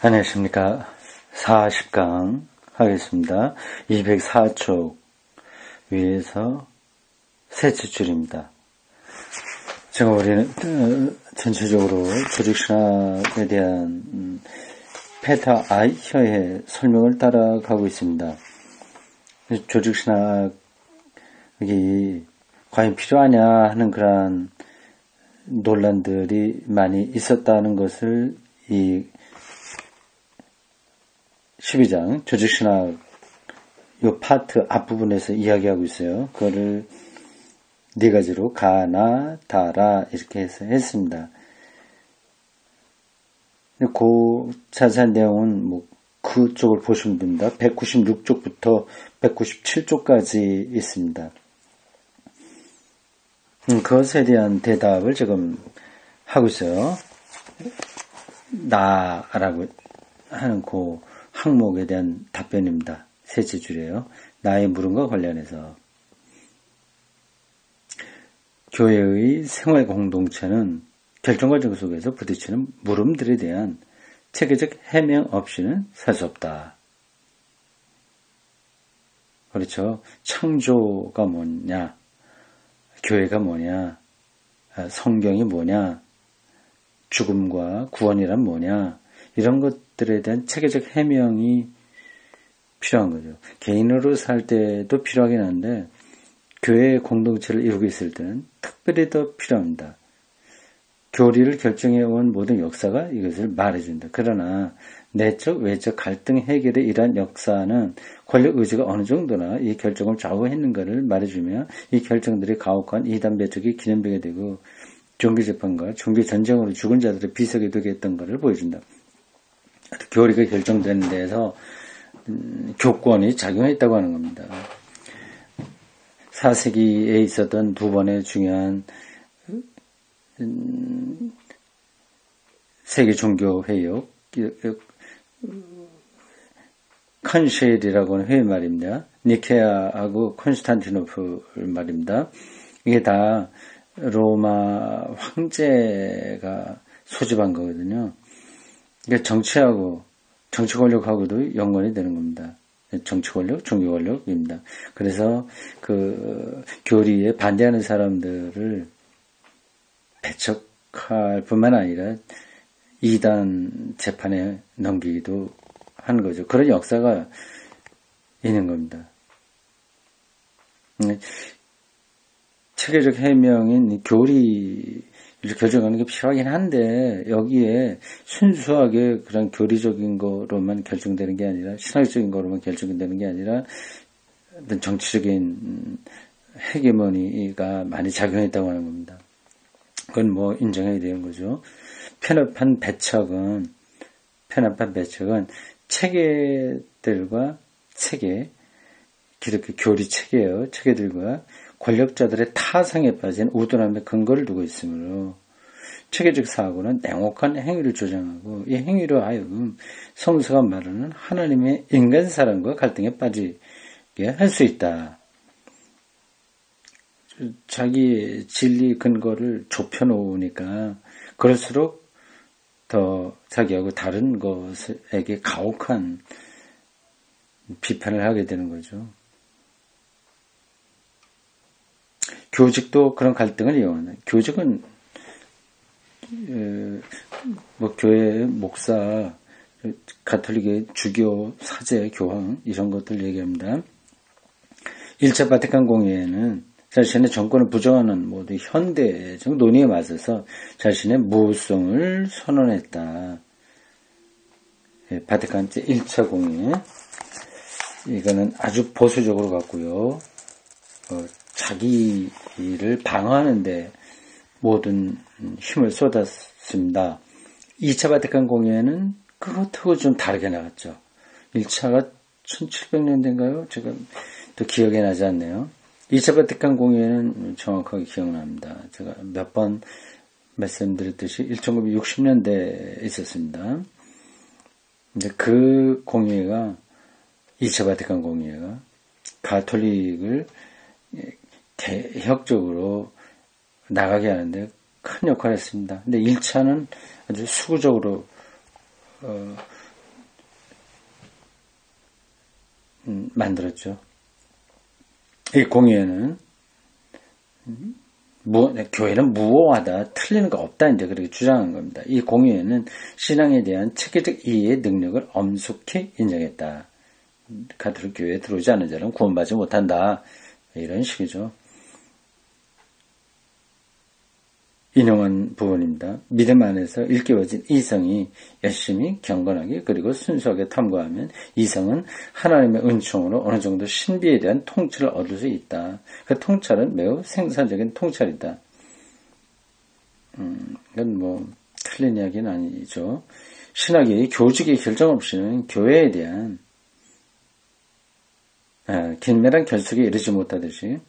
안녕하십니까. 40강 하겠습니다. 204쪽 위에서 셋째 줄입니다. 지금 우리는 전체적으로 조직신학에 대한 페타 아이혀의 설명을 따라가고 있습니다. 조직신학이 과연 필요하냐 하는 그러한 논란들이 많이 있었다는 것을 이 12장 조직신학 요 파트 앞부분에서 이야기하고 있어요. 그거를 네 가지로 가나 다라 이렇게 해서 했습니다. 그 자세한 내용은 뭐 그쪽을 보시면 됩니다. 196쪽부터 197쪽까지 있습니다. 그것에 대한 대답을 지금 하고 있어요. 나라고 하는 그 항목에 대한 답변입니다. 셋째 줄이에요. 나의 물음과 관련해서 교회의 생활 공동체는 결정 과정 속에서 부딪히는 물음들에 대한 체계적 해명 없이는 살 수 없다. 그렇죠. 창조가 뭐냐, 교회가 뭐냐, 성경이 뭐냐, 죽음과 구원이란 뭐냐, 이런 것들에 대한 체계적 해명이 필요한 거죠. 개인으로 살 때도 필요하긴 한데 교회 공동체를 이루고 있을 때는 특별히 더 필요합니다. 교리를 결정해온 모든 역사가 이것을 말해준다. 그러나 내적, 외적 갈등 해결의 이러한 역사는 권력 의지가 어느 정도나 이 결정을 좌우했는가를 말해주며 이 결정들이 가혹한 이단 배척의 기념비가 되고 종교재판과 종교전쟁으로 죽은 자들의 비석이 되게 했던 것을 보여준다. 교리가 결정되는 데에서 교권이 작용했다고 하는 겁니다. 4세기에 있었던 두 번의 중요한 세계 종교 회의요. 컨실이라고 하는 회의 말입니다. 니케아하고 콘스탄티노플 말입니다. 이게 다 로마 황제가 소집한 거거든요. 이게 정치하고 정치 권력하고도 연관이 되는 겁니다. 정치 권력, 종교 권력입니다. 그래서 그 교리에 반대하는 사람들을 배척할 뿐만 아니라 이단 재판에 넘기기도 하는 거죠. 그런 역사가 있는 겁니다. 체계적 해명인 교리를 결정하는 게 필요하긴 한데 여기에 순수하게 그런 교리적인 거로만 결정되는 게 아니라 신학적인 거로만 결정되는 게 아니라 어떤 정치적인 헤게모니가 많이 작용했다고 하는 겁니다. 그건 뭐 인정해야 되는 거죠. 편협한 배척은 체계들과 기독교 교리 체계예요. 체계들과 권력자들의 타성에 빠진 우둔함의 근거를 두고 있으므로 체계적 사고는 냉혹한 행위를 조장하고 이 행위로 하여금 성서가 말하는 하나님의 인간 사랑과 갈등에 빠지게 할 수 있다. 자기 진리 근거를 좁혀놓으니까 그럴수록 더 자기하고 다른 것에게 가혹한 비판을 하게 되는 거죠. 교직도 그런 갈등을 이용한다. 교직은 뭐 교회 목사, 가톨릭의 주교, 사제, 교황 이런 것들 얘기합니다. 1차 바티칸 공회에는 자신의 정권을 부정하는 모든 현대적 논의에 맞서서 자신의 무효성을 선언했다. 바티칸 제1차 공회 이거는 아주 보수적으로 갔고요. 자기를 방어하는데 모든 힘을 쏟았습니다. 2차 바티칸 공회는 그것하고 좀 다르게 나갔죠. 1차가 1700년대인가요? 제가 또 기억이 나지 않네요. 2차 바티칸 공회는 정확하게 기억납니다. 제가 몇 번 말씀드렸듯이 1960년대에 있었습니다. 근데 그 공회가 2차 바티칸 공회가 가톨릭을 대혁적으로 나가게 하는데 큰 역할을 했습니다. 근데 1차는 아주 수구적으로 만들었죠. 이 공의회는 교회는 무오하다, 틀리는 거 없다, 이제 그렇게 주장한 겁니다. 이 공의회는 신앙에 대한 체계적 이해의 능력을 엄숙히 인정했다. 가톨릭 교회에 들어오지 않은 자는 구원받지 못한다. 이런 식이죠. 인용한 부분입니다. 믿음 안에서 일깨워진 이성이 열심히 경건하게 그리고 순수하게 탐구하면 이성은 하나님의 은총으로 어느 정도 신비에 대한 통찰을 얻을 수 있다. 그 통찰은 매우 생산적인 통찰이다. 이건 뭐 틀린 이야기는 아니죠. 신학이 교직의 결정 없이는 교회에 대한 긴밀한 결석에 이르지 못하듯이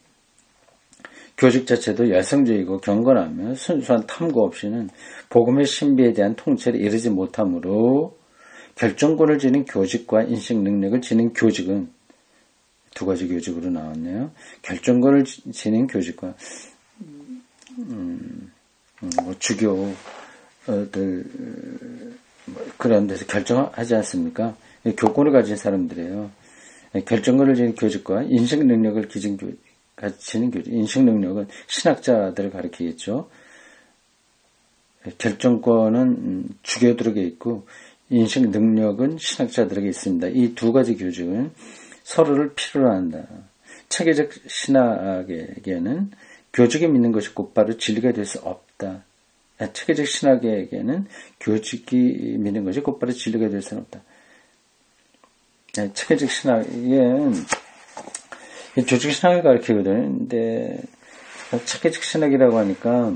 교직 자체도 열성적이고 경건하며 순수한 탐구 없이는 복음의 신비에 대한 통찰에 이르지 못하므로 결정권을 지닌 교직과 인식 능력을 지닌 교직은 두 가지 교직으로 나왔네요. 결정권을 지닌 교직과 주교들 그런 데서 결정하지 않습니까? 교권을 가진 사람들이에요. 결정권을 지닌 교직과 인식 능력을 가지는 교직, 인식 능력은 신학자들을 가리키겠죠. 결정권은 주교들에게 있고 인식 능력은 신학자들에게 있습니다. 이 두 가지 교직은 서로를 필요로 한다. 체계적 신학에게는 교직이 믿는 것이 곧바로 진리가 될 수 없다. 체계적 신학에게는 교직이 믿는 것이 곧바로 진리가 될 수는 없다. 체계적 신학은 조직 신학을 가르치거든요. 근데 체계적 신학이라고 하니까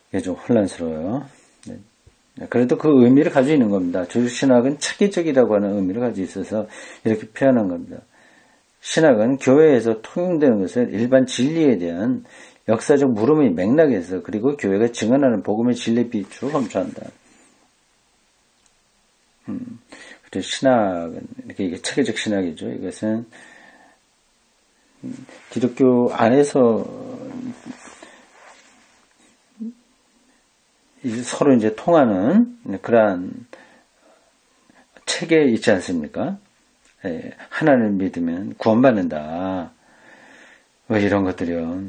이게 좀 혼란스러워요. 그래도 그 의미를 가지고 있는 겁니다. 조직 신학은 체계적이라고 하는 의미를 가지고 있어서 이렇게 표현한 겁니다. 신학은 교회에서 통용되는 것을 일반 진리에 대한 역사적 물음의 맥락에서 그리고 교회가 증언하는 복음의 진리 빛으로 검토한다. 그래서 신학은 이게 체계적 신학이죠. 이것은 기독교 안에서 서로 이제 통하는 그러한 체계 있지 않습니까? 하나님을 믿으면 구원받는다. 뭐 이런 것들이요.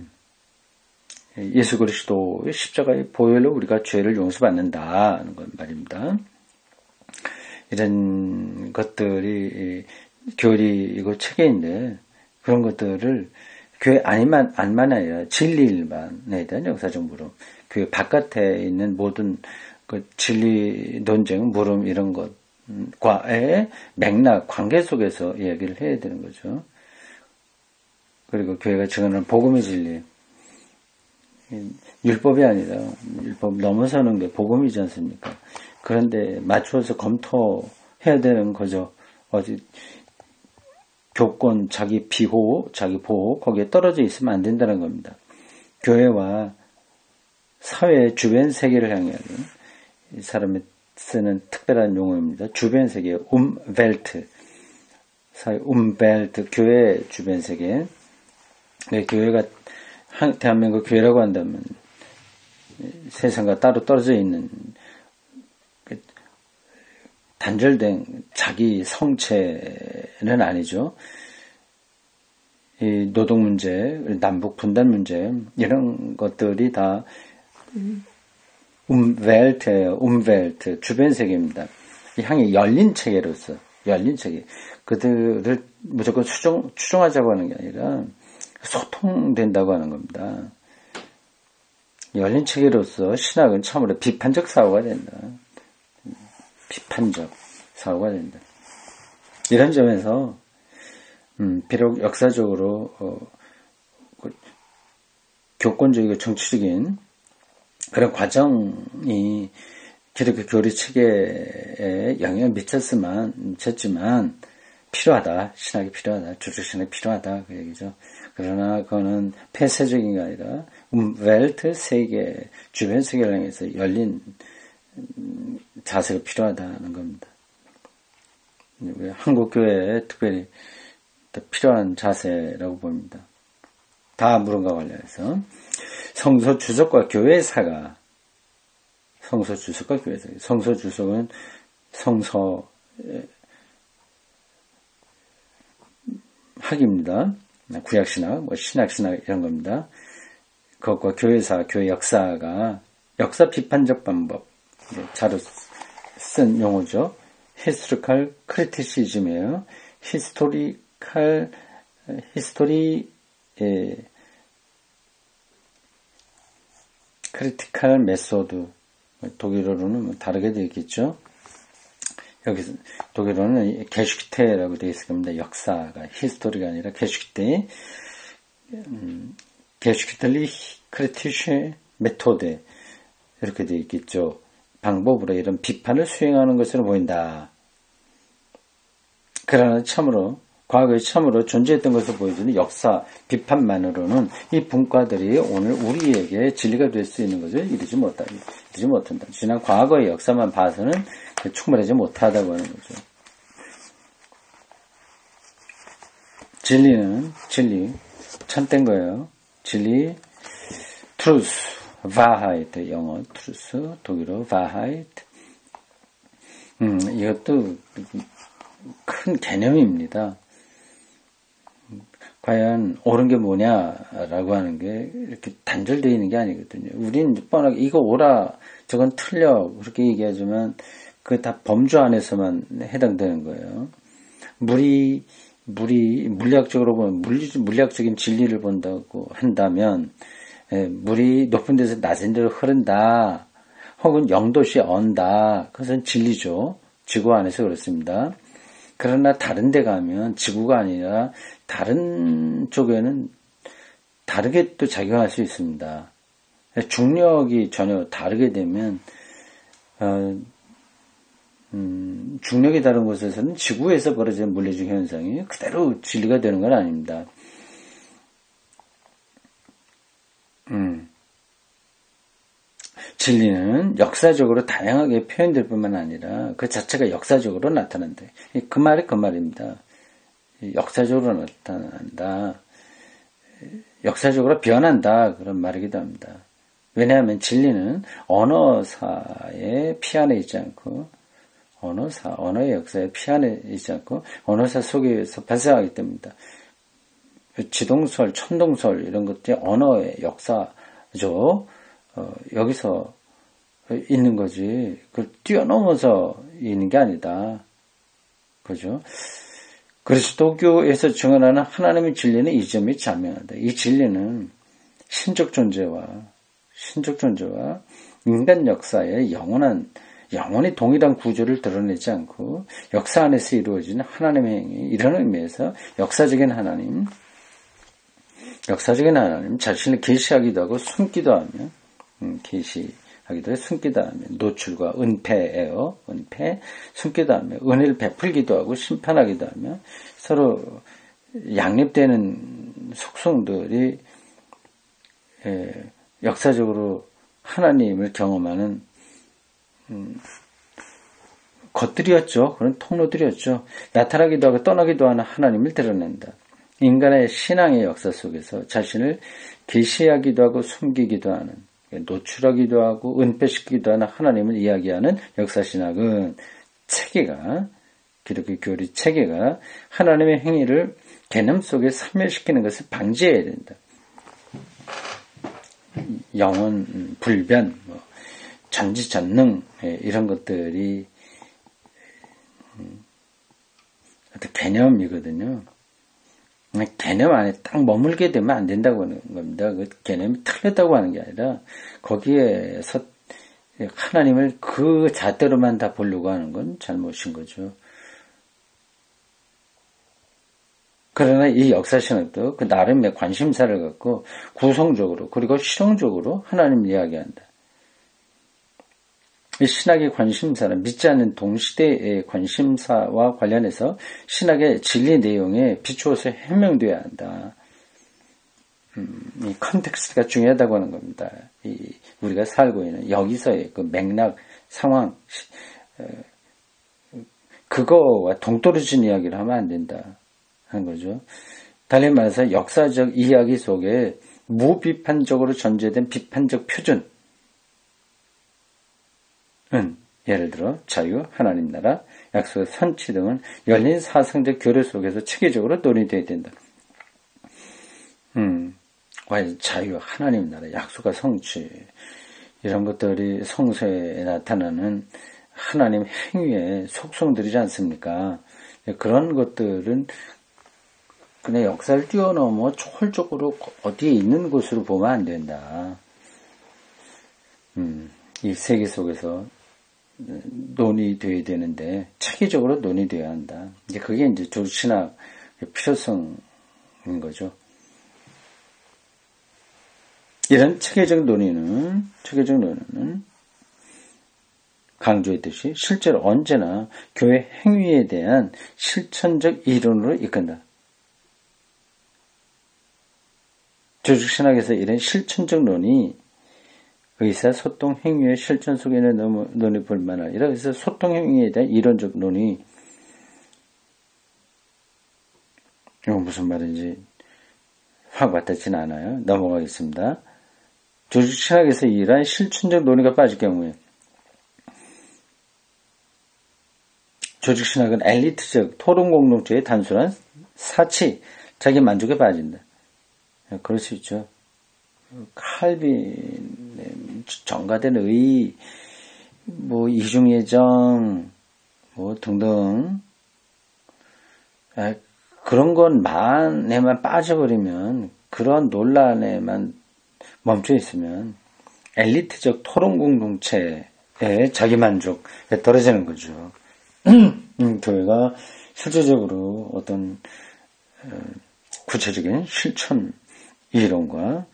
예수 그리스도의 십자가의 보혈로 우리가 죄를 용서받는다는 건 말입니다. 이런 것들이 교리이고 체계인데 그런 것들을 교회 안만 아니라 진리일반에 대한 역사적 물음, 교회 바깥에 있는 모든 그 진리 논쟁, 물음 이런 것과의 맥락, 관계 속에서 이야기를 해야 되는 거죠. 그리고 교회가 증언하는 복음의 진리, 율법이 아니라 율법 넘어서는 게 복음이지 않습니까? 그런데 맞추어서 검토해야 되는 거죠. 어디 교권, 자기 비호, 자기 보호 거기에 떨어져 있으면 안 된다는 겁니다. 교회와 사회 주변 세계를 향해 이 사람이 쓰는 특별한 용어입니다. 주변 세계, 벨트, 사회 벨트, 교회 주변 세계. 네, 교회가 대한민국 교회라고 한다면 세상과 따로 떨어져 있는 단절된 자기 성체는 아니죠. 이 노동 문제, 남북 분단 문제 이런 것들이 다 벨트예요. 벨트 주변 세계입니다. 이 향이 열린 체계로서 열린 체계 그들을 무조건 추종하자고 하는 게 아니라 소통된다고 하는 겁니다. 열린 체계로서 신학은 참으로 비판적 사고가 된다. 비판적 사고가 된다. 이런 점에서 비록 역사적으로 교권적이고 정치적인 그런 과정이 기독교 교리 체계에 영향을 미쳤지만 필요하다. 신학이 필요하다. 조직 신학이 필요하다. 그 얘기죠. 그러나 그거는 폐쇄적인 게 아니라 웰트 세계, 주변 세계를 향해서 열린 자세가 필요하다는 겁니다. 한국교회에 특별히 필요한 자세라고 봅니다. 다 물음과 관련해서 성서 주석과 교회사가 성서 주석과 교회사 성서 주석은 성서 학입니다. 구약신학, 신학신학 이런 겁니다. 그것과 교회사, 교회 역사가 역사 비판적 방법 자로 쓴 용어죠. 히스토리컬 크리티시즘이에요. 크리티컬 메소드 독일어로는 다르게 되어 있겠죠. 여기서 독일어는 게슈테라고 되어 있을 겁니다. 역사가 히스토리가 아니라 게슈테, 게슈텔리 크리티시 메토데 이렇게 되어 있겠죠. 방법으로 이런 비판을 수행하는 것으로 보인다. 그러나 참으로 과거에 참으로 존재했던 것을 보여주는 역사 비판만으로는 이 분과들이 오늘 우리에게 진리가 될 수 있는 것을 이루지 못한다. 지난 과거의 역사만 봐서는 충분하지 못하다고 하는 거죠. 진리, 참된 거예요. 진리, truth, Wahrheit, 영어 truth, 독일어 Wahrheit. 이것도 큰 개념입니다. 과연 옳은 게 뭐냐라고 하는 게 이렇게 단절되어 있는 게 아니거든요. 우린 뻔하게 이거 옳아, 저건 틀려 그렇게 얘기하지만 그게 다 범주 안에서만 해당되는 거예요. 물리학적으로 보면 물리학적인 진리를 본다고 한다면 물이 높은 데서 낮은 데로 흐른다. 혹은 0도씨 언다. 그것은 진리죠. 지구 안에서 그렇습니다. 그러나 다른 데 가면 지구가 아니라 다른 쪽에는 다르게 또 작용할 수 있습니다. 중력이 전혀 다르게 되면 중력이 다른 곳에서는 지구에서 벌어지는 물리적 현상이 그대로 진리가 되는 건 아닙니다. 진리는 역사적으로 다양하게 표현될 뿐만 아니라 그 자체가 역사적으로 나타난다. 그 말이 그 말입니다. 역사적으로 나타난다. 역사적으로 변한다. 그런 말이기도 합니다. 왜냐하면 진리는 언어사의 피안에 있지 않고 언어의 역사에 피안에 있지 않고 언어사 속에서 발생하기 때문이다. 지동설, 천동설 이런 것들이 언어의 역사죠. 여기서 있는 거지. 그걸 뛰어넘어서 있는 게 아니다. 그죠? 그리스도교에서 증언하는 하나님의 진리는 이 점이 자명하다. 이 진리는 신적 존재와 인간 역사의 영원히 동일한 구조를 드러내지 않고 역사 안에서 이루어지는 하나님의 행위, 이런 의미에서 역사적인 하나님 자신을 계시하기도 하고 숨기도 하며 숨기도 하며 노출과 은폐예요. 숨기도 하며 은혜를 베풀기도 하고 심판하기도 하며 서로 양립되는 속성들이 역사적으로 하나님을 경험하는 것들이었죠. 그런 통로들이었죠. 나타나기도 하고 떠나기도 하는 하나님을 드러낸다. 인간의 신앙의 역사 속에서 자신을 계시하기도 하고 숨기기도 하는, 노출하기도 하고 은폐시키기도 하는 하나님을 이야기하는 역사신학은 기독교 교리 체계가 하나님의 행위를 개념 속에 사멸시키는 것을 방지해야 된다. 영원, 불변, 전지전능 이런 것들이 어떤 개념이거든요. 개념 안에 딱 머물게 되면 안 된다고 하는 겁니다. 그 개념이 틀렸다고 하는 게 아니라 거기에서 하나님을 그 잣대로만 다 보려고 하는 건 잘못인 거죠. 그러나 이 역사신학도 그 나름의 관심사를 갖고 구성적으로 그리고 실용적으로 하나님을 이야기한다. 이 신학의 관심사는 믿지 않는 동시대의 관심사와 관련해서 신학의 진리 내용에 비추어서 해명되어야 한다. 이 컨텍스트가 중요하다고 하는 겁니다. 우리가 살고 있는 여기서의 그 맥락, 상황, 그거와 동떨어진 이야기를 하면 안 된다 하는 거죠. 달리 말해서 역사적 이야기 속에 무비판적으로 전제된 비판적 표준 예를 들어 자유, 하나님 나라, 약속의 선치 등은 열린 사상적 교류 속에서 체계적으로 논의되어야 된다. 자유, 하나님 나라, 약속과 성취 이런 것들이 성서에 나타나는 하나님 행위의 속성들이지 않습니까? 그런 것들은 그냥 역사를 뛰어넘어 초월적으로 어디에 있는 곳으로 보면 안 된다. 이 세계 속에서 논의돼야 되는데 체계적으로 논의돼야 한다. 이제 그게 이제 조신학의 필요성인 거죠. 이런 체계적 논의는 강조했듯이 실제로 언제나 교회 행위에 대한 실천적 이론으로 이끈다. 조직신학에서 이런 실천적 논의, 의사소통 행위의 실천 속에는 너무 논의 볼만 아니라 그래서 소통 행위에 대한 이론적 논의, 이건 무슨 말인지 확 와닿지는 않아요. 넘어가겠습니다. 조직신학에서 이러한 실천적 논의가 빠질 경우에 조직신학은 엘리트적 토론 공동체의 단순한 사치, 자기 만족에 빠진다. 그럴 수 있죠. 칼빈의 정가된 의, 이중예정, 등등. 그런 것만에만 빠져버리면, 그런 논란에만 멈춰 있으면, 엘리트적 토론 공동체의 자기 만족에 떨어지는 거죠. 교회가 실질적으로 어떤 구체적인 실천 이론과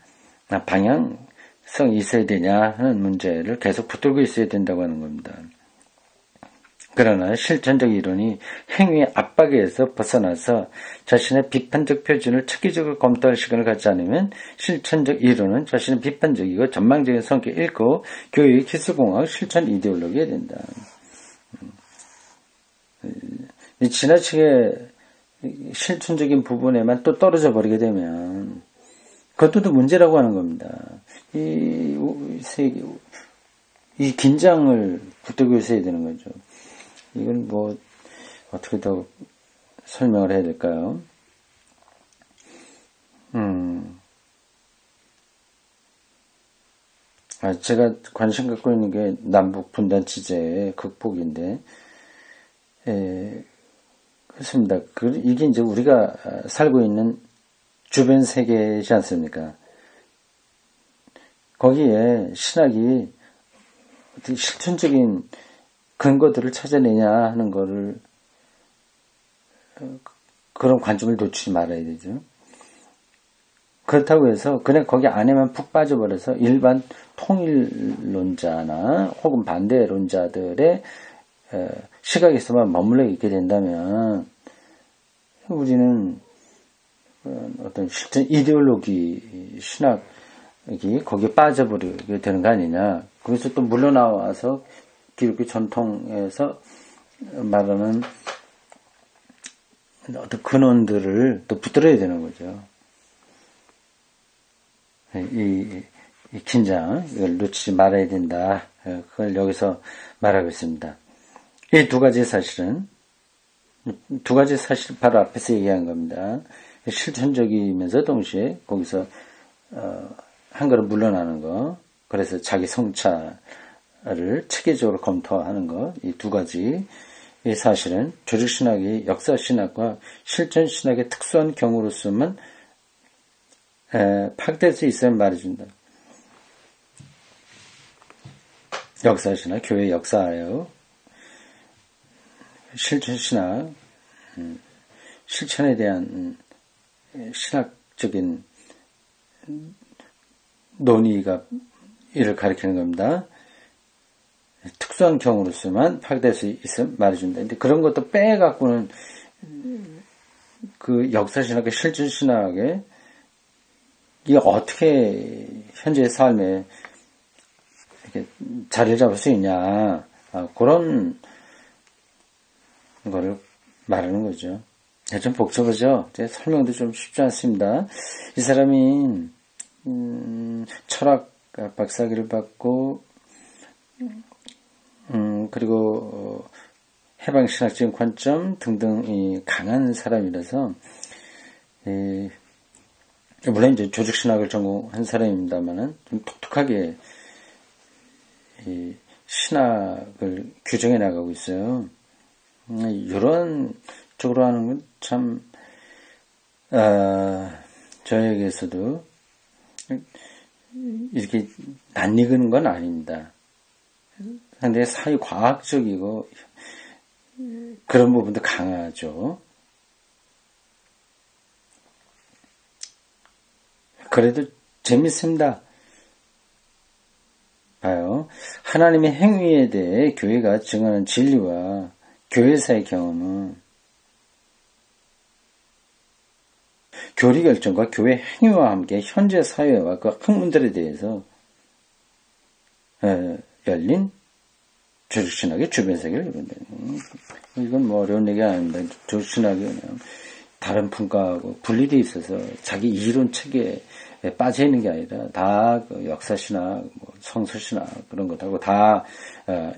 방향성이 있어야 되냐 하는 문제를 계속 붙들고 있어야 된다고 하는 겁니다. 그러나 실천적 이론이 행위의 압박에서 벗어나서 자신의 비판적 표준을 체계적으로 검토할 시간을 갖지 않으면 실천적 이론은 자신의 비판적이고 전망적인 성격을 잃고 교회의 기술공학 실천 이데올로기가 된다. 지나치게 실천적인 부분에만 또 떨어져 버리게 되면 그것도 또 문제라고 하는 겁니다. 이 긴장을 붙들고 있어야 되는 거죠. 이건 어떻게 더 설명을 해야 될까요? 제가 관심 갖고 있는 게 남북 분단 취재의 극복인데, 그렇습니다. 이게 이제 우리가 살고 있는 주변 세계이지 않습니까? 거기에 신학이 어떻게 실천적인 근거들을 찾아내냐 하는 거를, 그런 관점을 놓치지 말아야 되죠. 그렇다고 해서 그냥 거기 안에만 푹 빠져버려서 일반 통일론자나 혹은 반대론자들의 시각에서만 머물러 있게 된다면 우리는 어떤 실전 이데올로기 신학이 거기에 빠져버리게 되는 거 아니냐. 거기서 또 물러나와서 기독교 전통에서 말하는 어떤 근원들을 또 붙들어야 되는 거죠. 이 긴장, 이걸 놓치지 말아야 된다. 그걸 여기서 말하고 있습니다. 이 두 가지 사실은 바로 앞에서 얘기한 겁니다. 실천적이면서 동시에 거기서 한 걸음 물러나는 거, 그래서 자기 성찰을 체계적으로 검토하는 것, 이 두 가지 이 사실은 조직신학이 역사신학과 실천신학의 특수한 경우로서만 파악될 수 있으면 말해준다. 역사신학, 교회 역사예요. 실천신학, 실천에 대한 신학적인 논의가 이를 가리키는 겁니다. 특수한 경우로서만 파악될 수 있으면 말해준다. 근데 그런 것도 빼갖고는 그 역사신학과 실천신학에 이게 어떻게 현재의 삶에 이렇게 자리를 잡을 수 있냐, 그런 거를 말하는 거죠. 좀 복잡하죠? 설명도 좀 쉽지 않습니다. 이 사람이 철학 박사학위를 받고 그리고 해방신학적인 관점 등등 강한 사람이라서 물론 이제 조직신학을 전공한 사람입니다만은 좀 독특하게 이 신학을 규정해 나가고 있어요. 이런 쪽으로 하는 건 참 저에게서도 이렇게 낯익은 건 아닙니다. 상당히 사회과학적이고 그런 부분도 강하죠. 그래도 재밌습니다. 봐요. 하나님의 행위에 대해 교회가 증언하는 진리와 교회사의 경험은 교리 결정과 교회 행위와 함께 현재 사회와 그 학문들에 대해서 열린 조직신학의 주변 세계를 이룬다. 이건 뭐 어려운 얘기 아닙니다. 조직신학이 그냥 다른 분과하고 분리되어 있어서 자기 이론 체계에 빠져 있는 게 아니라 다 그 역사신학, 뭐 성서신학 그런 것하고 다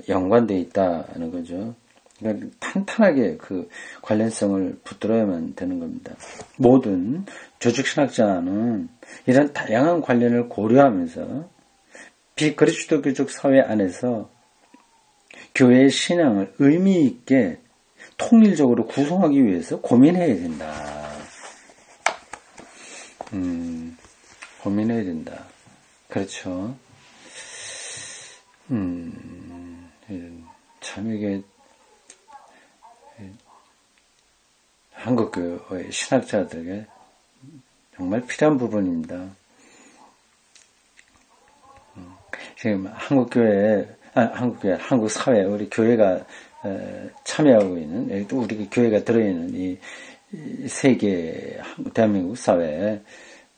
연관되어 있다는 거죠. 그러니까 탄탄하게 그 관련성을 붙들어야만 되는 겁니다. 모든 조직신학자는 이런 다양한 관련을 고려하면서 비그리스도교적 사회 안에서 교회의 신앙을 의미 있게 통일적으로 구성하기 위해서 고민해야 된다. 고민해야 된다. 그렇죠. 참 이게 한국교회 신학자들에게 정말 필요한 부분입니다. 지금 한국 사회, 우리 교회가 참여하고 있는, 또 우리 교회가 들어있는 이 세계, 대한민국 사회에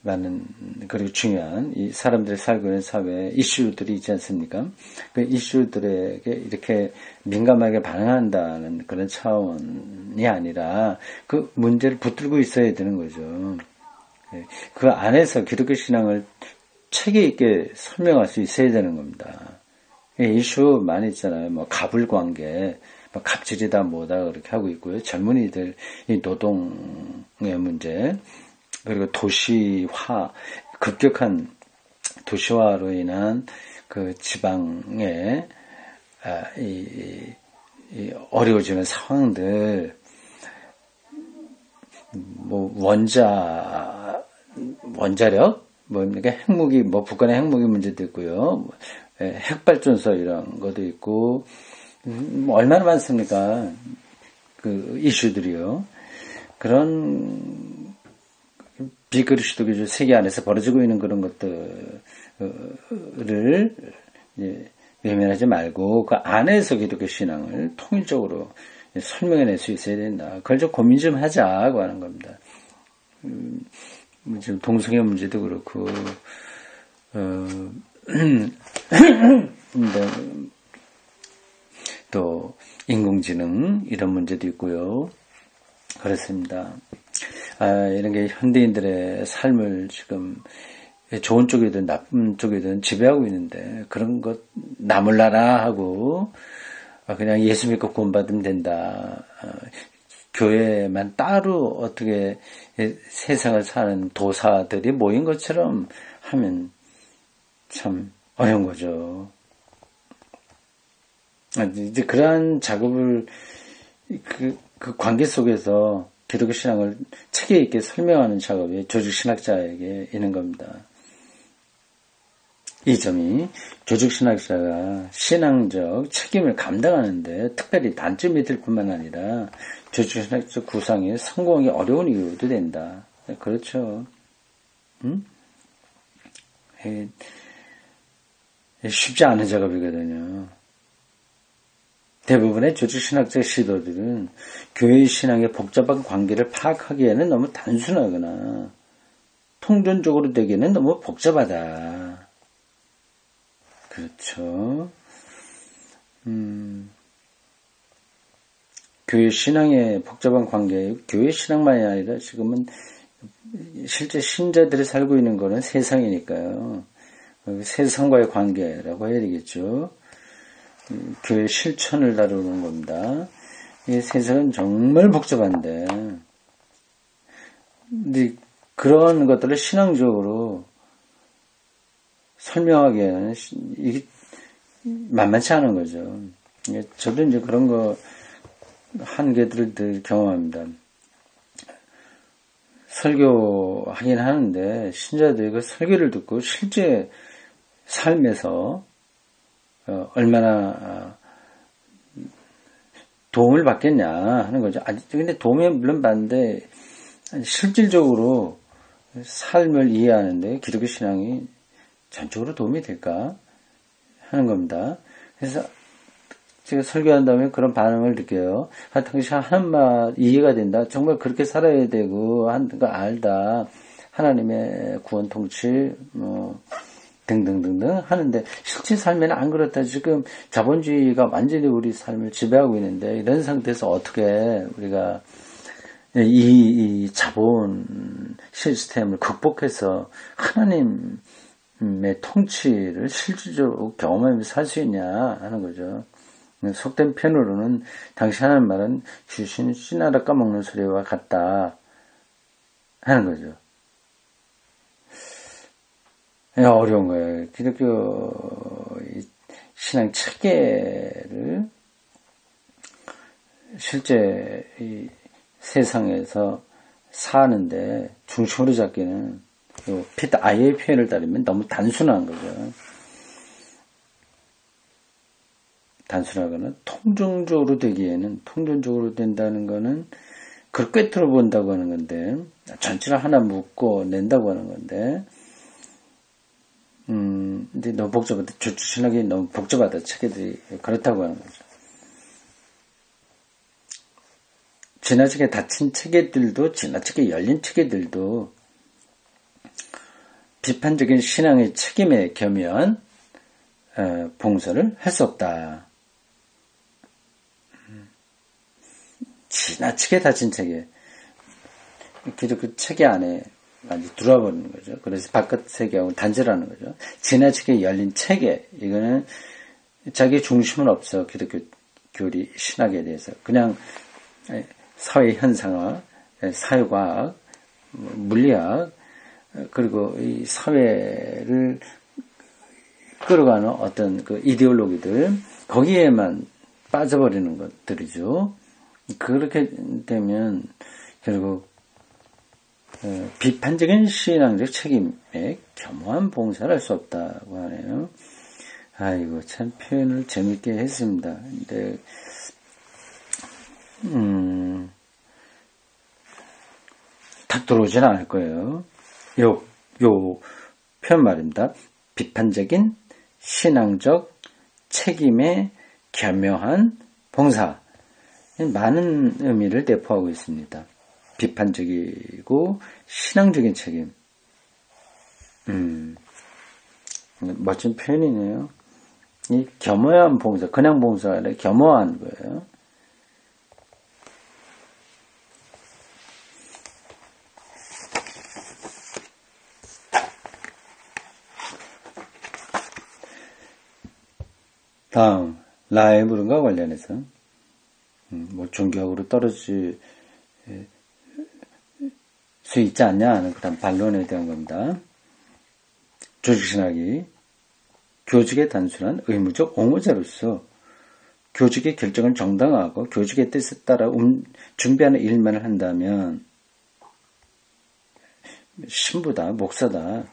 많은, 그리고 중요한 이 사람들이 살고 있는 사회에 이슈들이 있지 않습니까? 그 이슈들에게 이렇게 민감하게 반응한다는 그런 차원이 아니라 그 문제를 붙들고 있어야 되는 거죠. 그 안에서 기독교 신앙을 체계 있게 설명할 수 있어야 되는 겁니다. 이슈 많이 있잖아요. 뭐 갑을 관계, 뭐 갑질이다 뭐다 그렇게 하고 있고요. 젊은이들 이 노동의 문제, 그리고 도시화, 급격한 도시화로 인한 그 지방의 어려워지는 상황들, 뭐 원자력, 그러니까 핵무기, 뭐 북한의 핵무기 문제도 있고요. 핵발전소 이런 것도 있고, 얼마나 많습니까? 그 이슈들이요. 그런 비그리스도교적 세계 안에서 벌어지고 있는 그런 것들을 외면하지 말고 그 안에서 기독교 신앙을 통일적으로 설명해낼 수 있어야 된다. 그걸 좀 고민 좀 하자고 하는 겁니다. 지금 동성애 문제도 그렇고, 또 인공지능 이런 문제도 있고요. 그렇습니다. 이런 게 현대인들의 삶을 지금 좋은 쪽이든 나쁜 쪽이든 지배하고 있는데 그런 것 나몰라라 하고 그냥 예수 믿고 구원받으면 된다. 교회만 따로 어떻게 세상을 사는 도사들이 모인 것처럼 하면 참 어려운 거죠. 이제 그러한 작업을 그 관계 속에서 기독교 신앙을 체계 있게 설명하는 작업이 조직신학자에게 있는 겁니다. 이 점이 조직신학자가 신앙적 책임을 감당하는데 특별히 단점이 될 뿐만 아니라 조직신학적 구상에 성공하기 어려운 이유도 된다. 그렇죠. 쉽지 않은 작업이거든요. 대부분의 조직신학적 시도들은 교회 신앙의 복잡한 관계를 파악하기에는 너무 단순하거나 통전적으로 되기에는 너무 복잡하다. 그렇죠. 교회 신앙의 복잡한 관계, 교회 신앙만이 아니라 지금은 실제 신자들이 살고 있는 거는 세상이니까요. 세상과의 관계라고 해야 되겠죠. 교회 실천을 다루는 겁니다. 이 세상은 정말 복잡한데, 근데 그런 것들을 신앙적으로 설명하기에는 이게 만만치 않은 거죠. 저도 이제 그런 거 한계들을 늘 경험합니다. 설교하긴 하는데 신자들이 그 설교를 듣고 실제 삶에서 얼마나 도움을 받겠냐 하는 거죠. 근데 도움이 물론 받는데 실질적으로 삶을 이해하는데 기독교 신앙이 전적으로 도움이 될까 하는 겁니다. 그래서 제가 설교한 다음에 그런 반응을 느껴요. 당신 하는 말 이해가 된다. 정말 그렇게 살아야 되고 하는 거 알다. 하나님의 구원 통치 등등등등 하는데 실제 삶에는 안 그렇다. 지금 자본주의가 완전히 우리 삶을 지배하고 있는데 이런 상태에서 어떻게 우리가 이 자본 시스템을 극복해서 하나님의 통치를 실질적으로 경험하면서 살 수 있냐 하는 거죠. 속된 편으로는 당시 하는 말은 주신 씨나라 까먹는 소리와 같다 하는 거죠. 어려운 거예요. 기독교 신앙 체계를 실제 이 세상에서 사는데 중심으로 잡기는 피트 아이의 표현을 따르면 너무 단순한 거죠. 단순하거나 통정적으로 되기에는 통정적으로 된다는 거는 그걸 꿰뚫어 본다고 하는 건데 전체를 하나 묶고 낸다고 하는 건데 근데 너무 복잡하다. 주신하기 너무 복잡하다. 체계들이 그렇다고 하는 거죠. 지나치게 닫힌 체계들도 지나치게 열린 체계들도 비판적인 신앙의 책임에 겸한 봉사를 할 수 없다. 지나치게 닫힌 체계, 기독교 체계 안에 완전히 들어와 버리는 거죠. 그래서 바깥 세계하고 단절하는 거죠. 지나치게 열린 체계, 이거는 자기 중심은 없어. 기독교 교리 신학에 대해서 그냥 사회 현상학, 사회과학, 물리학, 그리고 이 사회를 끌어가는 어떤 그 이데올로기들 거기에만 빠져버리는 것들이죠. 그렇게 되면 결국 비판적인 신앙적 책임에 겸허한 봉사를 할 수 없다고 하네요. 아이고 참 표현을 재밌게 했습니다. 근데 탁 들어오진 않을 거예요. 요 표현 말입니다. 비판적인 신앙적 책임에 겸허한 봉사. 많은 의미를 내포하고 있습니다. 비판적이고 신앙적인 책임. 멋진 표현이네요. 이 겸허한 봉사, 그냥 봉사가 아니라 겸허한 거예요. 다음 라이브론과 관련해서 종교학으로 떨어질 수 있지 않냐 하는 그런 반론에 대한 겁니다. 조직신학이 교직의 단순한 의무적 옹호자로서 교직의 결정을 정당화하고 교직의 뜻에 따라 준비하는 일만을 한다면 신부다, 목사다,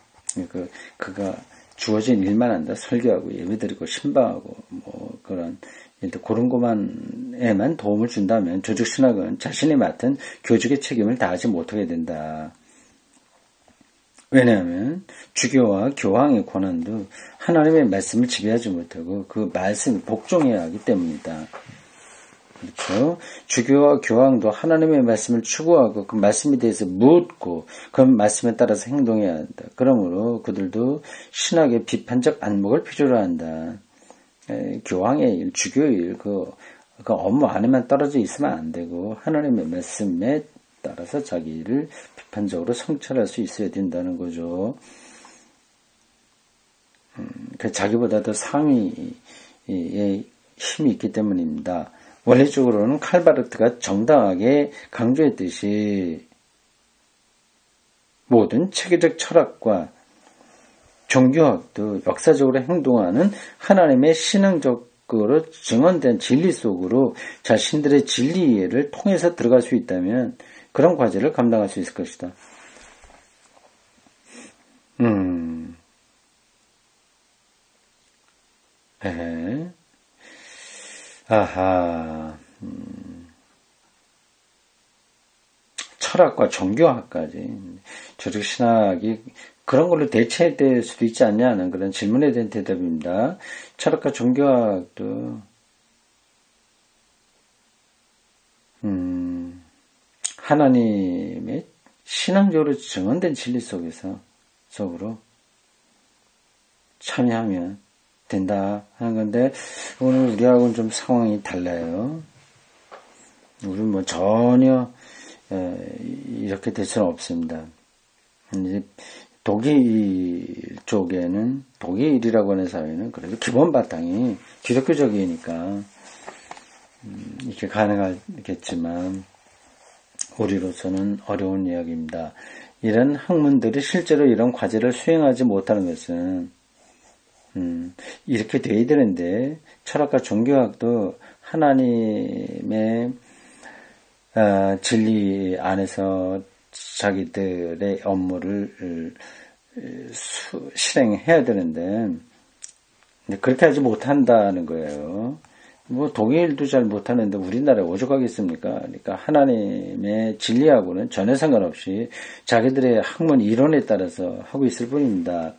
그가 주어진 일만 한다, 설교하고 예배드리고 신방하고 그런 일단 그런 것만에만 도움을 준다면 조직신학은 자신이 맡은 교직의 책임을 다하지 못하게 된다. 왜냐하면 주교와 교황의 권한도 하나님의 말씀을 지배하지 못하고 그 말씀을 복종해야 하기 때문이다. 그렇죠? 주교와 교황도 하나님의 말씀을 추구하고 그 말씀에 대해서 묻고 그 말씀에 따라서 행동해야 한다. 그러므로 그들도 신학의 비판적 안목을 필요로 한다. 교황의 일, 주교의 일, 그 업무 안에만 떨어져 있으면 안 되고 하나님의 말씀에 따라서 자기 일을 비판적으로 성찰할 수 있어야 된다는 거죠. 자기보다 더 상위의 힘이 있기 때문입니다. 원래적으로는 칼바르트가 정당하게 강조했듯이 모든 체계적 철학과 종교학도 역사적으로 행동하는 하나님의 신앙적으로 증언된 진리 속으로 자신들의 진리 이해를 통해서 들어갈 수 있다면 그런 과제를 감당할 수 있을 것이다. 네. 아하. 철학과 종교학까지 조직신학이 그런 걸로 대체될 수도 있지 않냐는 그런 질문에 대한 대답입니다. 철학과 종교학도 하나님의 신앙적으로 증언된 진리 속으로 참여하면 된다 하는 건데 오늘 우리하고는 좀 상황이 달라요. 우리는 뭐 전혀 이렇게 될 수는 없습니다. 이제 독일 쪽에는 독일이라고 하는 사회는 그래도 기본 바탕이 기독교적이니까 이렇게 가능하겠지만 우리로서는 어려운 이야기입니다. 이런 학문들이 실제로 이런 과제를 수행하지 못하는 것은 이렇게 돼야 되는데 철학과 종교학도 하나님의 진리 안에서 자기들의 업무를 실행해야 되는데 그렇게 하지 못한다는 거예요. 뭐 독일도 잘 못하는데 우리나라에 오죽하겠습니까? 그러니까 하나님의 진리하고는 전혀 상관없이 자기들의 학문 이론에 따라서 하고 있을 뿐입니다.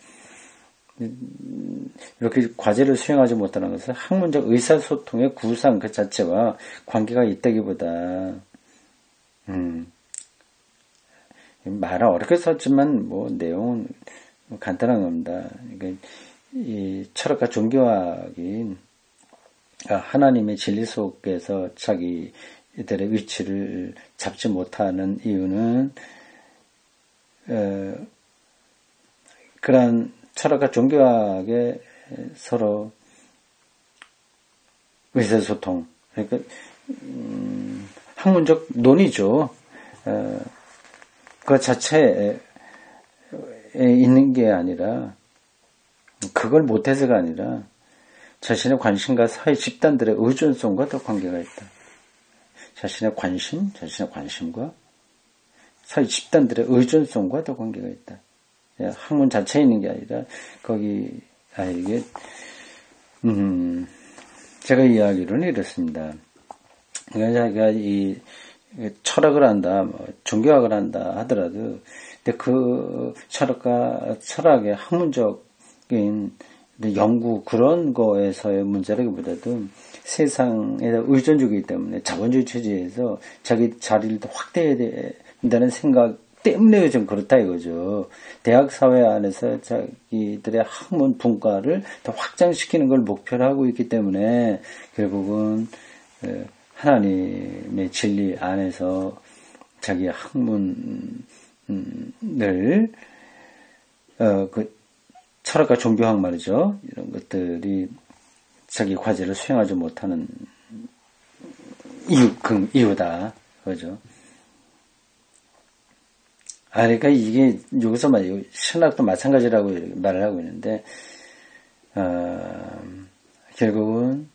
이렇게 과제를 수행하지 못하는 것은 학문적 의사소통의 구상 그 자체와 관계가 있다기보다 말은 어렵게 썼지만 뭐 내용은 간단한 겁니다. 그러니까 이 철학과 종교학이 하나님의 진리 속에서 자기들의 위치를 잡지 못하는 이유는 그런 철학과 종교학의 서로 의사소통 그러니까 학문적 논의죠. 그 자체에 있는 게 아니라 그걸 못해서가 아니라 자신의 관심과 사회 집단들의 의존성과 더 관계가 있다. 자신의 관심과 사회 집단들의 의존성과 더 관계가 있다. 학문 자체에 있는 게 아니라 이게 제가 이야기로는 이렇습니다. 그러니까 자기가 이 철학을 한다, 종교학을 한다 하더라도, 근데 그 철학의 학문적인 연구 그런 거에서의 문제라기보다도 세상에 의존주의이기 때문에 자본주의 체제에서 자기 자리를 더 확대해야 된다는 생각 때문에 좀 그렇다 이거죠. 대학 사회 안에서 자기들의 학문 분과를 더 확장시키는 걸 목표로 하고 있기 때문에 결국은 하나님의 진리 안에서 자기 학문을 그 철학과 종교학 말이죠. 이런 것들이 자기 과제를 수행하지 못하는 이유다. 그죠? 그러니까 이게 여기서 신학도 마찬가지라고 말을 하고 있는데 결국은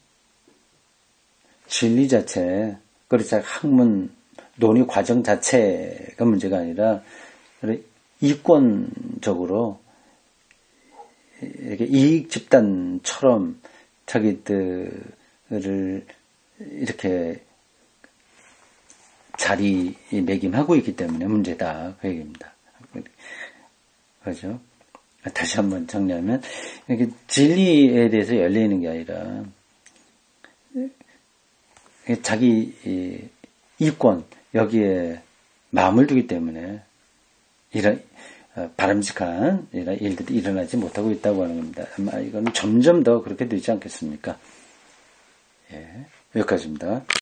진리 자체, 그렇죠. 학문 논의 과정 자체가 문제가 아니라 이권적으로 이렇게 이익 집단처럼 자기들을 이렇게 자리매김하고 있기 때문에 문제다. 그 얘기입니다. 그렇죠? 다시 한번 정리하면, 이렇게 진리에 대해서 열려있는 게 아니라, 자기 이권, 여기에 마음을 두기 때문에, 이런, 바람직한 이런 일들이 일어나지 못하고 있다고 하는 겁니다. 아마 이건 점점 더 그렇게 되지 않겠습니까? 예, 여기까지입니다.